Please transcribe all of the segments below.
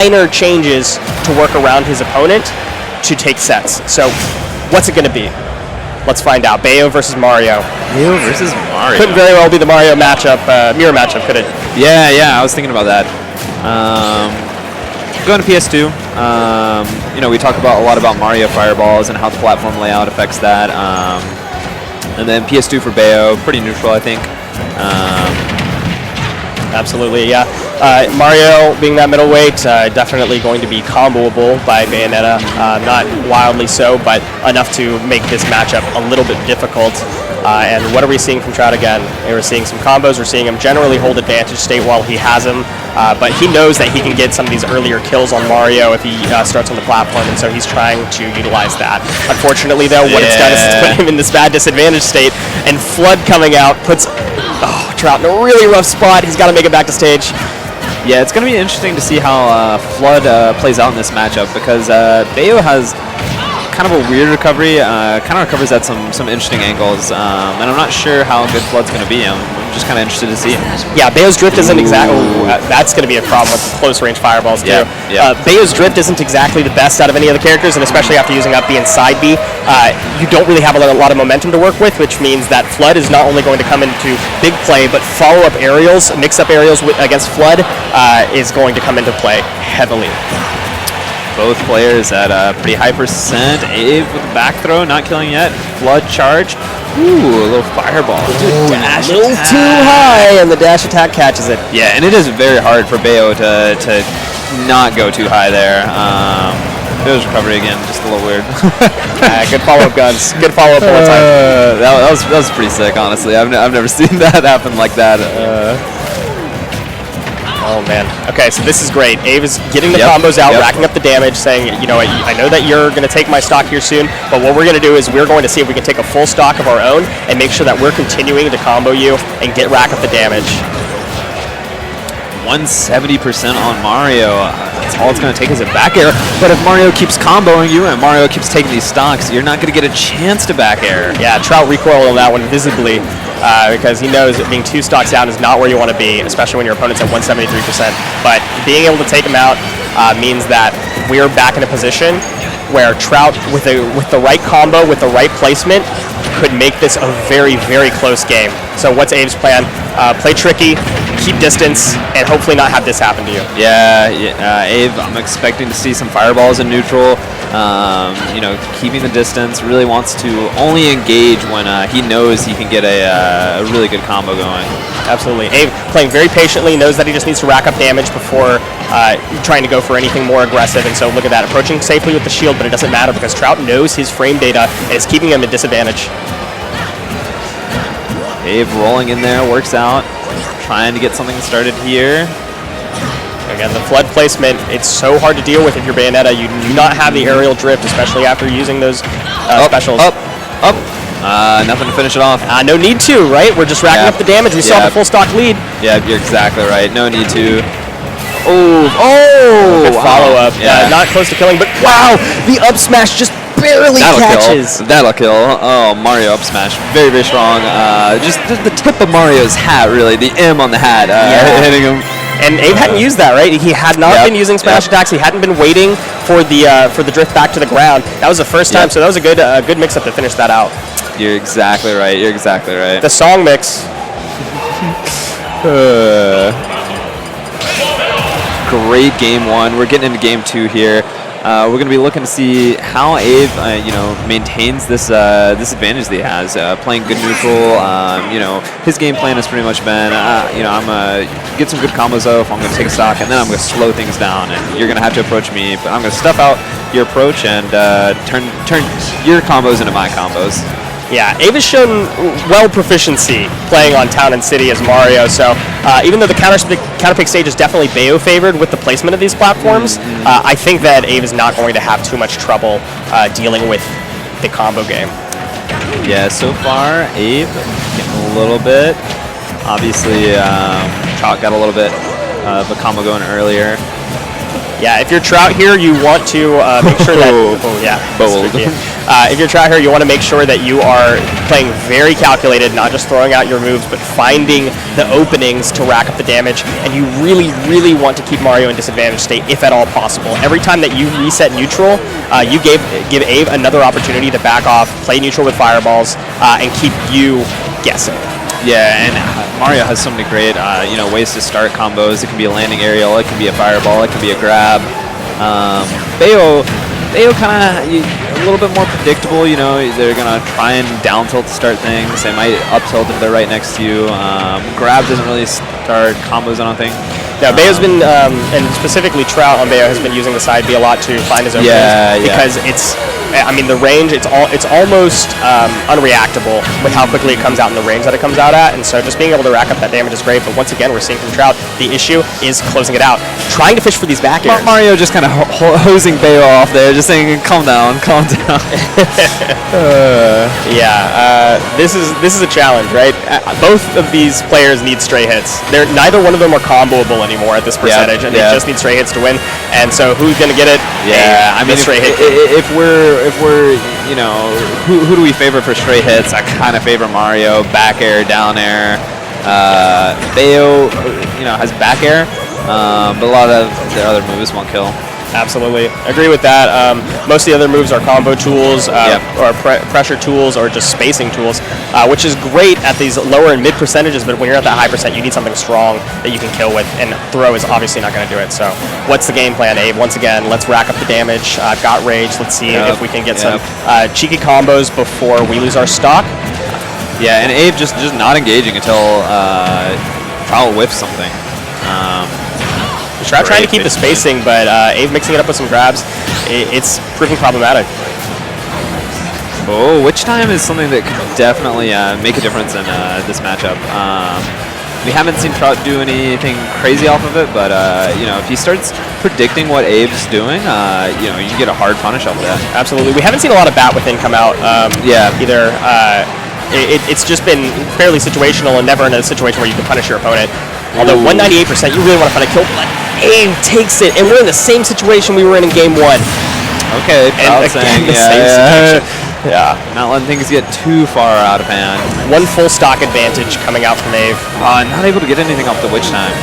minor changes to work around his opponent to take sets. So what's it going to be? Let's find out. Bayo versus Mario. Bayo versus Mario. Couldn't very well be the Mario matchup, mirror matchup, could it? Yeah, I was thinking about that. Going to PS2, you know, we talk about a lot about Mario Fireballs and how the platform layout affects that. And then PS2 for Bayo, pretty neutral, I think. Absolutely, yeah. Mario, being that middleweight, definitely going to be comboable by Bayonetta. Not wildly so, but enough to make this matchup a little bit difficult. And what are we seeing from Trout again? We're seeing some combos. We're seeing him generally hold advantage state while he has him. But he knows that he can get some of these earlier kills on Mario if he starts on the platform, and so he's trying to utilize that. Unfortunately, though, what it's done is it's put him in this bad disadvantage state, and Flood coming out puts Trout in a really rough spot. He's got to make it back to stage. Yeah, it's going to be interesting to see how Flood plays out in this matchup, because Bayo has kind of a weird recovery, kind of recovers at some interesting angles, and I'm not sure how good Flood's going to be. I'm just kind of interested to see. Yeah, Bayo's drift isn't exactly, that's going to be a problem with close range fireballs too. Yeah. Bayo's drift isn't exactly the best out of any of the characters, and especially after using up B and side B, you don't really have a lot of momentum to work with, which means that Flood is not only going to come into big play, but follow-up aerials, mix-up aerials against Flood is going to come into play heavily. Both players at a pretty high percent. Ave with the back throw, not killing yet. Flood charge. Ooh, a little fireball. Dash a little too high, and the dash attack catches it. Yeah, and it is very hard for Bayo to not go too high there. Bayo's recovery again, just a little weird. Good follow-up, guns. Good follow-up all the time. That was pretty sick, honestly. I've never seen that happen like that. Oh, man. Okay, so this is great. Ave is getting the combos out, racking up the damage, saying, you know, I know that you're going to take my stock here soon, but what we're going to do is we're going to see if we can take a full stock of our own and make sure that we're continuing to combo you and rack up the damage. 170% on Mario. That's all it's going to take is a back air. But if Mario keeps comboing you and Mario keeps taking these stocks, you're not going to get a chance to back air. Yeah, Trout recoiled on that one visibly because he knows that being 2 stocks down is not where you want to be, especially when your opponent's at 173%. But being able to take him out means that we're back in a position where Trout, with the right combo, with the right placement, could make this a very, very close game. So what's Ave's plan? Play tricky, keep distance, and hopefully not have this happen to you. Yeah, Ave, I'm expecting to see some fireballs in neutral. You know, keeping the distance, really wants to only engage when he knows he can get a really good combo going. Absolutely. Ave playing very patiently, knows that he just needs to rack up damage before trying to go for anything more aggressive, and so look at that, approaching safely with the shield, but it doesn't matter because Trout knows his frame data and is keeping him at disadvantage. Ave rolling in there, works out, trying to get something started here. Again, the Flood placement, it's so hard to deal with if you're Bayonetta. You do not have the aerial drift, especially after using those specials. Up. Nothing to finish it off. No need to, right? We're just racking up the damage. We saw the full stock lead. Yeah, you're exactly right. No need to. Good follow-up. Not close to killing, but wow! The up smash just barely catches. That'll kill. Oh, Mario up smash. Very, very strong. Just the tip of Mario's hat, really. The M on the hat hitting him. And Ave hadn't used that, right? He had not been using smash attacks. He hadn't been waiting for the drift back to the ground. That was the first time, so that was a good mix-up to finish that out. You're exactly right. The song mix. Great game 1. We're getting into game 2 here. We're going to be looking to see how Ave, maintains this advantage that he has. Playing good neutral. His game plan has pretty much been, I'm going to get some good combos off. I'm going to take a stock, and then I'm going to slow things down. And you're going to have to approach me, but I'm going to stuff out your approach and turn your combos into my combos. Yeah, Ave has shown well proficiency playing on Town and City as Mario, so even though the counterpick stage is definitely Bayo favored with the placement of these platforms, I think that Ave is not going to have too much trouble dealing with the combo game. Yeah, so far, Ave getting a little bit. Obviously, Trout got a little bit of a combo going earlier. Yeah, if you're Trout here, you want to make sure that... Oh, yeah. Bold. If you're Trout here, you want to make sure that you are playing very calculated, not just throwing out your moves, but finding the openings to rack up the damage. And you really, really want to keep Mario in disadvantaged state, if at all possible. Every time that you reset neutral, you give Abe another opportunity to back off, play neutral with fireballs, and keep you guessing. Yeah, and Mario has so many great, ways to start combos. It can be a landing aerial, it can be a fireball, it can be a grab. Bayo kind of a little bit more predictable. They're gonna try and down tilt to start things. They might up tilt if they're right next to you. Grab doesn't really start combos, I don't think. Yeah, Bayo's been, and specifically Trout on Bayo has been using the side B a lot to find his openings because the range, it's almost unreactable with how quickly it comes out in the range that it comes out at, and so just being able to rack up that damage is great, but once again, we're seeing from Trout, the issue is closing it out. Trying to fish for these back airs. Mario just kind of hosing Bayo off there, just saying, calm down, calm down. This is a challenge, right? Both of these players need stray hits. Neither one of them are comboable anymore at this percentage, and they just need stray hits to win, and so who's going to get it? Yeah, stray hit. If we're who do we favor for stray hits? I kind of favor Mario. Back air, down air. Bayo, has back air, but a lot of their other moves won't kill. Absolutely. Agree with that. Most of the other moves are combo tools, or pressure tools, or just spacing tools, which is great at these lower and mid percentages, but when you're at that high percent, you need something strong that you can kill with, and throw is obviously not going to do it. So what's the game plan, Abe? Once again, let's rack up the damage. I've got rage. Let's see if we can get some cheeky combos before we lose our stock. Yeah, and Abe just not engaging until Trout whiffs something. Trout trying to keep the spacing, but Abe mixing it up with some grabs, it's proving problematic. Oh, witch time is something that could definitely make a difference in this matchup. We haven't seen Trout do anything crazy off of it, but if he starts predicting what Abe's doing, you get a hard punish off of that. Absolutely. We haven't seen a lot of bat within come out either. It's just been fairly situational and never in a situation where you can punish your opponent. Although 198%, you really want to find a kill, but Abe takes it, and we're in the same situation we were in game 1. Okay, and again, the same situation. Yeah, not letting things get too far out of hand. One full stock advantage coming out from Abe. Not able to get anything off the witch time.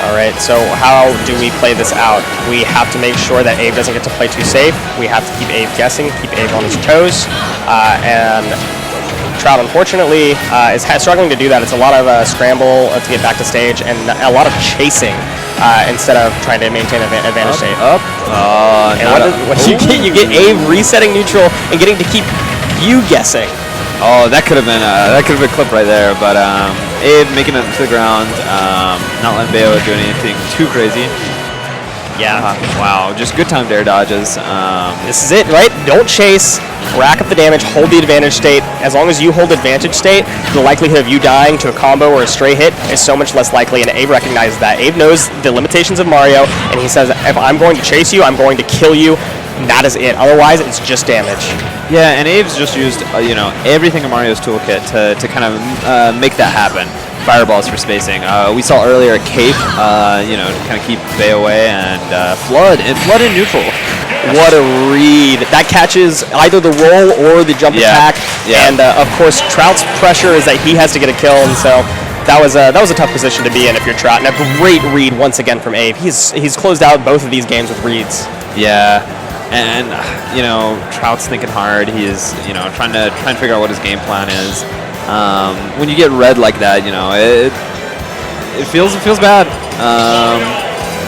All right, so how do we play this out? We have to make sure that Abe doesn't get to play too safe. We have to keep Abe guessing, keep Abe on his toes, and Trout, unfortunately, is struggling to do that. It's a lot of scramble to get back to stage and a lot of chasing instead of trying to maintain an advantage state. What you get Abe resetting neutral and getting to keep you guessing. Oh, that could have been a clip right there. But Abe making it to the ground, not letting Bayo do anything too crazy. Yeah. Wow, just good timed air dodges. This is it, right? Don't chase. Rack up the damage, hold the advantage state. As long as you hold advantage state, the likelihood of you dying to a combo or a stray hit is so much less likely, and Abe recognizes that. Abe knows the limitations of Mario, and he says, if I'm going to chase you, I'm going to kill you. And that is it. Otherwise, it's just damage. Yeah, and Abe's just used everything in Mario's toolkit to kind of make that happen. Fireballs for spacing. We saw earlier a cape, to kind of keep Bay away, and flood in neutral. What a read. That catches either the roll or the jump attack. Yeah. And of course, Trout's pressure is that he has to get a kill, and so that was a tough position to be in if you're Trout. And a great read once again from Abe. He's closed out both of these games with reads. Yeah. And Trout's thinking hard. He is trying to figure out what his game plan is. When you get red like that, it feels bad.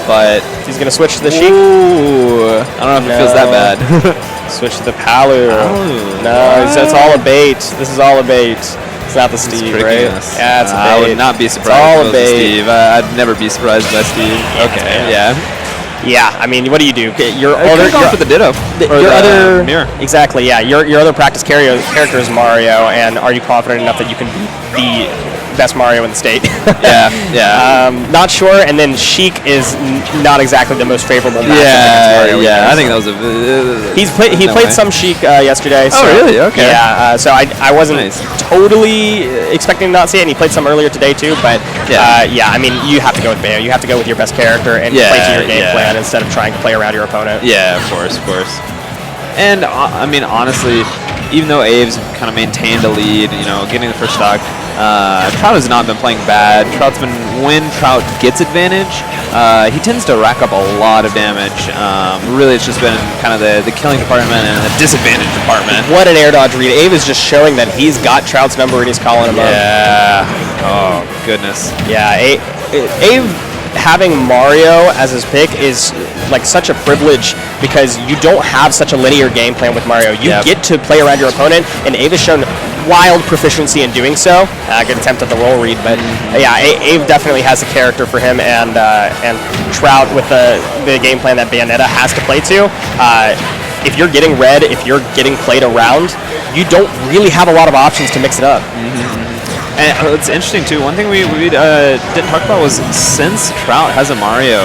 But he's gonna switch to the Sheik. Ooh, I don't know if it feels that bad. Switch to the Palu. No, it's all a bait. This is all a bait. It's not the Steve, right? Yeah, it's a bait. I would not be surprised if it was Steve. I'd never be surprised by Steve. Okay, yeah. Yeah, I mean, what do you do? Your for the Ditto. Your other mirror. Exactly, yeah. Your other practice character is Mario, and are you confident enough that you can beat the best Mario in the state. Not sure. And then Sheik is not exactly the most favorable matchup against Mario. Yeah. Either, I think that was a. He played some Sheik yesterday. So, oh, really? Okay. Yeah. So I wasn't totally expecting to not see it, and he played some earlier today too. But I mean, you have to go with Bayo. You have to go with your best character and play to your game plan instead of trying to play around your opponent. Yeah, of course. And I mean, honestly, even though Abe's kind of maintained a lead, getting the first stock, Trout has not been playing bad. When Trout gets advantage, he tends to rack up a lot of damage. Really, it's just been kind of the killing department and the disadvantage department. What an air dodge read. Abe is just showing that he's got Trout's number and he's calling him up. Yeah. Oh, goodness. Yeah, Abe having Mario as his pick is like such a privilege because you don't have such a linear game plan with Mario. You get to play around your opponent, and Abe has shown wild proficiency in doing so. Good attempt at the roll read, but Abe definitely has a character for him, and Trout with the game plan that Bayonetta has to play to. If you're getting red, if you're getting played around, you don't really have a lot of options to mix it up. And it's interesting too. One thing we didn't talk about was since Trout has a Mario,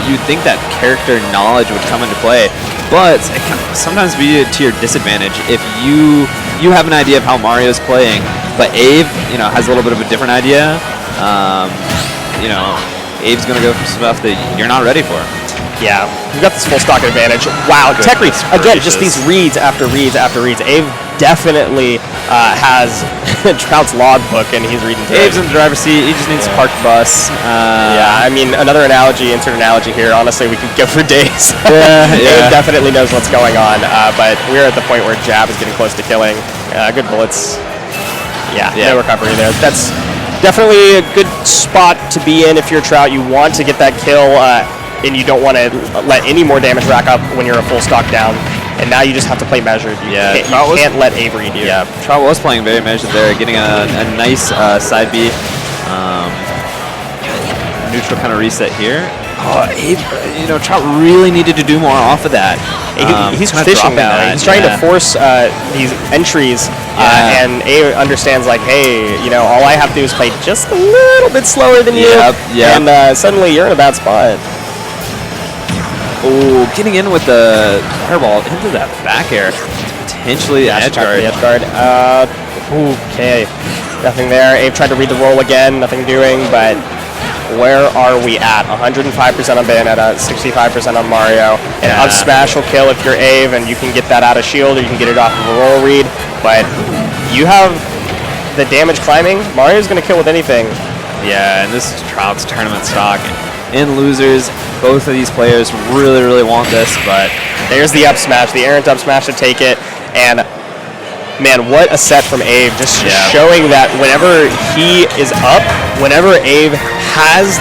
you'd think that character knowledge would come into play, but it can sometimes be to your disadvantage if you have an idea of how Mario's playing, but Abe, has a little bit of a different idea. Abe's gonna go for stuff that you're not ready for. Yeah, we've got this full stock advantage. Wow, tech reads. Again, just these reads after reads after reads. Abe definitely has Trout's logbook, and he's reading through. Abe's in the driver's seat. He just needs to park the bus. I mean, another insert analogy here. Honestly, we could go for days. Abe definitely knows what's going on, but we're at the point where Jab is getting close to killing. Good bullets. No recovery there. That's definitely a good spot to be in if you're Trout. You want to get that kill, and you don't want to let any more damage rack up when you're a full stock down. And now you just have to play measured. You can't let Abe read you. Yeah, Trout was playing very measured there, getting a nice side B. Neutral kind of reset here. Oh, Abe, Trout really needed to do more off of that. He's fishing now. He's trying to force these entries, and Abe understands, like, hey, all I have to do is play just a little bit slower than you, and suddenly you're in a bad spot. Oh, getting in with the fireball into that back air. Potentially an edge guard. Okay. Nothing there. Abe tried to read the roll again. Nothing doing, but where are we at? 105% on Bayonetta, 65% on Mario. An up smash will kill if you're Abe, and you can get that out of shield, or you can get it off of a roll read. But you have the damage climbing. Mario's going to kill with anything. Yeah, and this is Trout's tournament stock. In losers, both of these players really, really want this, but there's the up smash, the errant up smash to take it, and man, what a set from Abe, just showing that whenever he is up, whenever Abe has